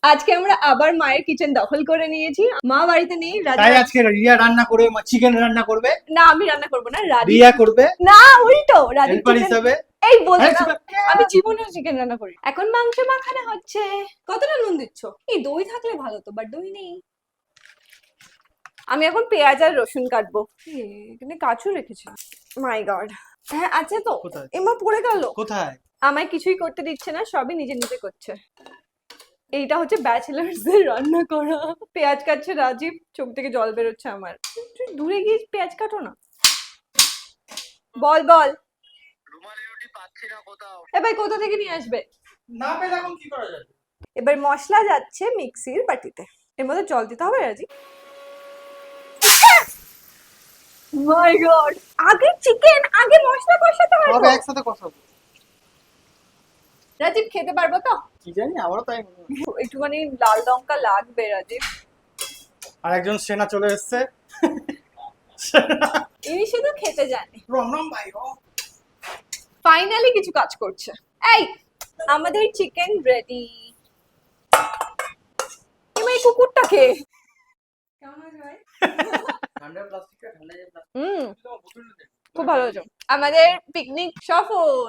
আজকে আমরা আবার মায়ের কিচেন দখল করে নিয়েছি। মা বাড়িতে নেই, তাই আজকে রিয়া রান্না করবে, চিকেন রান্না করবে। না আমি রান্না করবো না, রাজীব রিয়া করবে না, উল্টো রাজীব হেল্পার chicken- হিসাবে। এই বলতে আরে দাও। চুপ কর। আমি জীবনেও চিকেন রান্না করি। এখন মাংস মাখানো হচ্ছে। কতটা নুন দিচ্ছ? এই দই থাকলে ভালো তো, বাট দই নেই। আমি এখন পেঁয়াজ আর রসুন কাটবো। এখানে কাঁচু রেখেছি। মাই গড। হ্যাঁ আছে তো। কোথায়? এমা পড়ে গেল। কোথায়? আমায় কিছুই করতে দিচ্ছে না, সবই নিজে নিজে করছে। এইটা হচ্ছে ব্যাচেলার্সদের রান্না করা। পেঁয়াজ কাটছে রাজীব, চোখ থেকে জল বেরোচ্ছে আমার। তুই দূরে গিয়ে পেঁয়াজ কাটো না। বল বল। এ ভাই কোথা থেকে নিয়ে আসবে? না পেলে এখন কি করা যাবে? এবার মশলা যাচ্ছে মিক্সির বাটিতে। এর মধ্যে জল দিতে হবে রাজীব। মাই গড, আগে চিকেন, আগে মশলা কষাতে হয় সব তো। একসাথে কষাবো। রাজীব খেতে পারবো তো? কি জানি, আমারও তাই মনে হয়। একটুখানি লাল লঙ্কা লাগবে রাজীব। আর একজন সেনা চলে এসেছে। ইনি শুধু খেতে জানে। রাম রাম ভাই। ফাইনালি কিছু কাজ করছে। এই আমাদের চিকেন রেডি। এবার এই কুকুরটাকে কেমন হয়েছে ভাই? ঠান্ডা প্লাস্টিকটা ঠান্ডা যে হুম, প্লাস্টিক খুব ভালো হয়েছে। আমাদের পিকনিক সফল।